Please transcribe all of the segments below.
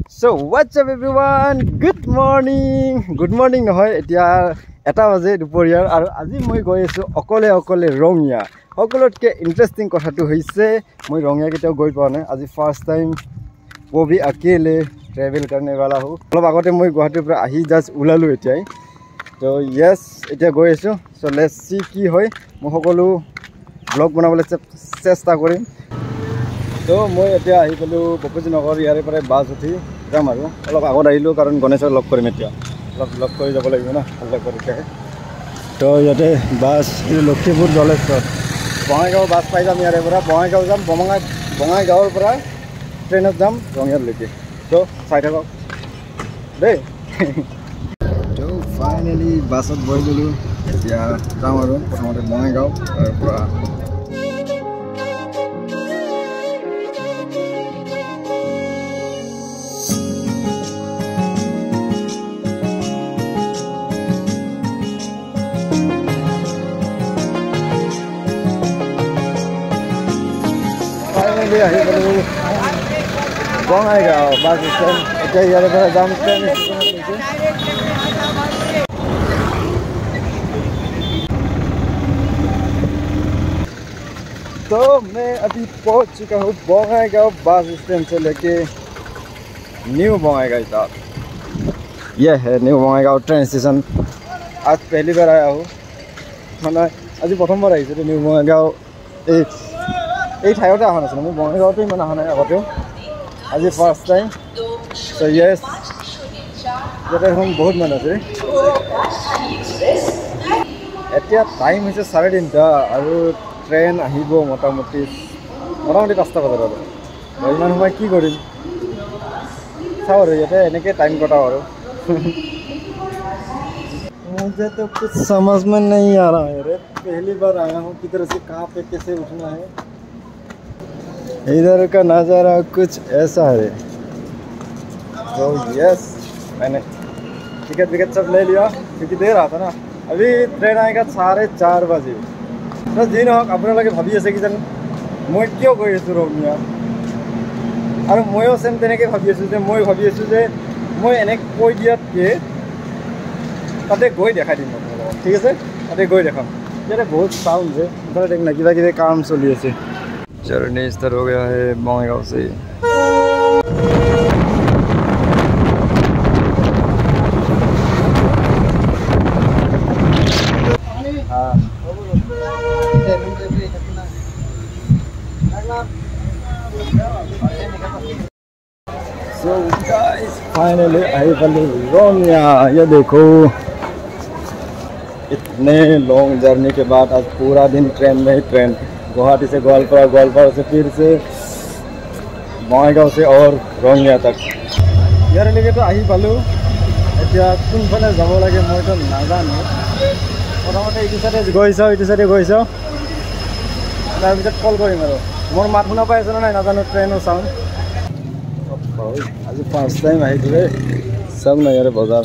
So what's up everyone? Good morning নহয় এতিয়া এটা বাজে দুপৰীয়াৰ আৰু আজি মই গৈ আছো অকলে ৰঙিয়া সকলোতকে ইন্টাৰেষ্টিং কথাটো হৈছে মই ৰঙিয়া কেতিয়াও গৈ পোৱা নাই আজি ফাৰ্ষ্ট টাইম वो भी अकेले ट्रैवल करने वाला हूँ অলপ আগতে মই গুৱাহাটীৰ পৰা আহি জাস্ট ওলালো এতিয়াই তো यस এতিয়া গৈ আছো সো লেটস সি কি হয় মই সকলো ব্লগ বনাবলৈ চেষ্টা কৰিম তো মই এতিয়া আহি পালো বপুজি নগৰ ইয়াৰে পৰা বাছ উঠি যাম আৰু অলপ আগত আহিলো কাৰণ গণেশক লগ কৰিম এতিয়া অলপ লগ কৰি যাব লাগিব না লগ কৰিকে তো ইয়াতে বাছ লক্ষীপুৰ জলেশ্বৰ বঙাইগাঁও বাছ পাই যাম ইয়াৰে পৰা বঙাইগাঁও যাম বঙাইগাঁৱৰ পৰা ট্ৰেইনত যাম ৰঙিয়ালৈকে তো চাই থাকক দেই তো ফাইনেলি বাছত বহিলোঁ এতিয়া যাম আৰু প্ৰথমতে বঙাইগাঁও তাৰ পৰা আহি গ'লো বঙাইগাঁও বাছ ষ্টেণ্ড এতিয়া ইয়াৰে পৰা যাম ট্ৰেইন तो मैं अभी पहुंच चुका हूँ बंगाईगांव बस स्टैंड से लेके न्यू बंगाईगांव तक यह है न्यू बंगाईगांव ट्रेन स्टेशन आज पहली बार आया हूँ मैं आज प्रथम बार आई न्यू बंगाईगांव এই ঠাইতে অহা নাছিল মই বঙাইগাঁৱতে ইমান অহা নাই আগতেও আজি ফাৰ্ষ্ট টাইম তো ইয়েছ ইয়াতে এখন বহুত মানুহ আছে এতিয়া টাইম হৈছে 3:30 আৰু ট্ৰেইন আহিব মোটামুটি 5টা বজাত আৰু ইমান সময় কি কৰিম চাওঁ আৰু ইয়াতে এনেকৈ টাইম কটাওঁ আৰু मुझे तो कुछ समझ में नहीं आ रहा है रे पहली बार आया हूँ किधर से कहाँ पे कैसे उठना है इधर का नज़ारा कुछ ऐसा है तो यस मैंने टिकट सब ले लिया क्योंकि देर रहा था ना अभी ट्रेन आएगा 4:30 बजे बस जी ना अपने लगे भाभी আছে কিজানি মই কিয় গৈ আছো ৰঙিয়া আৰু ময়ো সেম তেনেকৈ ভাবি আছো যে মই ভাবি আছো যে মই এনে কৈ দিয়াতকে তাতে গৈ দেখাই দিম আপোনালোকক ঠিক আছে তাতে গৈ দেখাম ইয়াতে বহুত চাউণ্ড যে ইফালে দেখ না কিবা কাম চলি আছে जर्नी स्टार्ट हो गया है बंगाईगांव से So guys, finally I वाली रंगिया ये देखो इतने लॉन्ग जर्नी के बाद आज पूरा दिन ट्रेन में ही ट्रेन गुवाहाटी से ग्वालपारा से फिर से बंगाईगांव से और रंगिया तक यार लेके तो आही पालो এতিয়া কোনফালে যাব লাগে মই তো নাজানো প্ৰথমতে এইটো সাইডে গৈছ তাৰপিছত কল কৰিম আৰু মোৰ মাত শুনা পাই আছে নাই নাজানো ট্ৰেইনৰ চাউণ্ড আজি ফাৰ্ষ্ট টাইম আহিছিলে সব নাই ইয়াৰ বজাৰ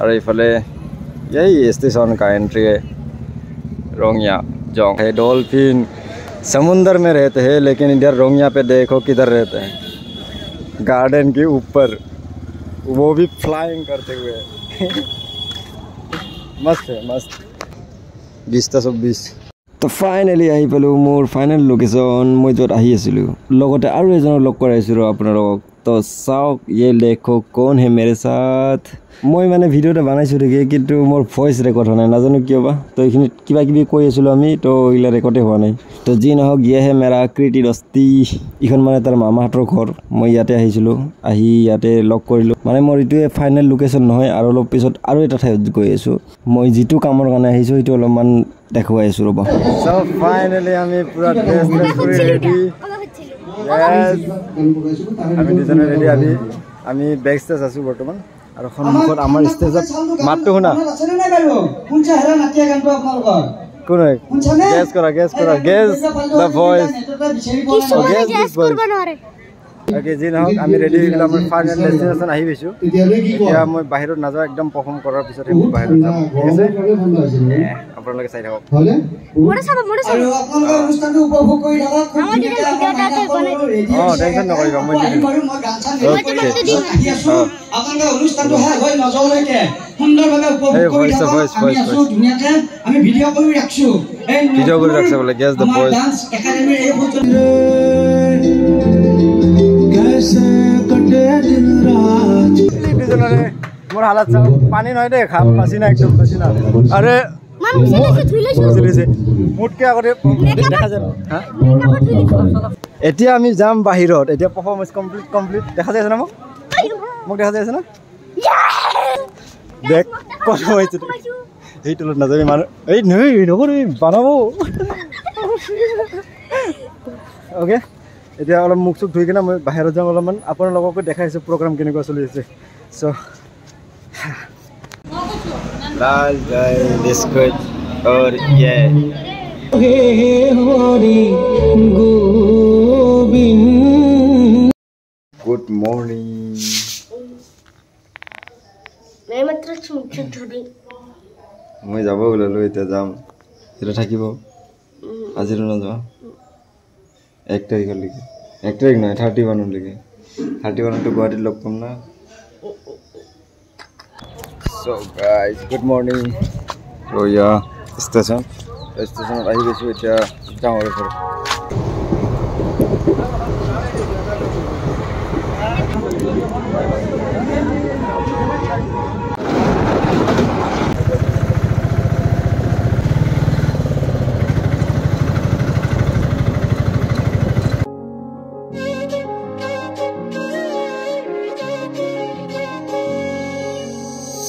আৰু ইফালে यही स्टेशन का एंट्री है रोंगिया जोंग है डॉल्फिन समुंदर में रहते हैं लेकिन इधर रोंगिया पे देखो किधर रहते हैं गार्डन के ऊपर वो भी फ्लाइंग करते हुए मस्त है मस्त 20:26 तो फाइनली आही पालो मोर फाइनल लोकेशन मैं जो आही आसिलो लगते आरो एजनक लग कराइছিলো আপোনালোকক तो साउक ये देखो कौन है मेरे साथ মই মানে ভিডিওটা বানাইছো দেখি কিন্তু মোৰ ভয়েস রেকর্ড হয় না নাজানো কিয় বা তো এইখিনি কিবা কিবি কৈ আছিলো আমি তো ইলা রেকর্ডে হোৱা নাই তো যি নহক ইয়ে হে মেৰা ক্ৰিটি দস্তি ইখন মানে তাৰ মামাহঁতৰ ঘৰ মই ইয়াতে আহিছিলো আহি ইয়াতে লগ কৰিলো মানে মোৰ ইটোৱে ফাইনাল লোকেশন নহয় আৰু অলপ পিছত আৰু এটা ঠাইত গৈ আছো মই যিটো কামৰ কাৰণে আহিছো ইটো অলপমান দেখুৱাই আছো ৰবা সো ফাইনালি আমি পুৰা ড্ৰেছ কৰি ৰেডি यस আমি দুজনে ৰেডি আমি বেক ষ্টেজ আছো বৰ্তমান আৰু সন্মুখত আমাৰ ষ্টেজত মাতটো শুনা কোন হয় গেছ কৰা গেছ দ্য ভয়েস ওকে যি নহওক আমি ৰেডি হৈ গ'লো আমাৰ ফাইনেল ডেষ্টিনেশ্যন আহি পাইছোঁ এতিয়া মই বাহিৰত নাযাওঁ একদম পাৰফৰ্ম কৰাৰ পিছতহে মই বাহিৰত যাম ঠিক আছে আপোনালোকে চাই থাকক টেনশ্যন নকৰিবা মই দি দিম আপোনালোকে অনুষ্ঠানটো হৈ নজৰলৈকে সুন্দৰভাৱে উপভোগ কৰি থাকক আমি ভিডিঅ' কৰি ৰাখিছোঁ ভিডিঅ' কৰি ৰাখিছে বোলে গেছ দ্য বয়েজ ডান্স একাডেমীৰ এই মোৰ হালত চাওঁ পানী নহয় দেই খাম পাচিনা একদম পাচিনা আৰে মোতকৈ আগতে দেখা যায় এতিয়া আমি যাম বাহিৰত এতিয়া পাৰফৰ্মেঞ্চ কমপ্লিট দেখা যায় আছে না মোক দেখা যায় আছে না দেখ কথা হৈছে এই তলত নাযাবি মানুহ এই নকৰি বনাব অ'কে এতিয়া অলপ মুখ চুখ ধুই কিনে মই বাহিৰত যাম অলপমান আপোনালোককো দেখাইছোঁ প্ৰগ্ৰাম কেনেকুৱা চলি আছে চ' লাল জয় বিস্কুট और ये गुड मॉर्निंग मैं যাব ওলালো এতিয়া যাম এটা থাকিব আজিৰ নাযাওঁ 1 তাৰিখলৈকে 1 তাৰিখ নহয় 31লৈকে 31টো গুৱাহাটীত লগ পাম না সো গাইজ গুড মৰ্নিং তো ইয়া ষ্টেচনত আহি গৈছোঁ এতিয়া যাওঁ আৰু ঘৰত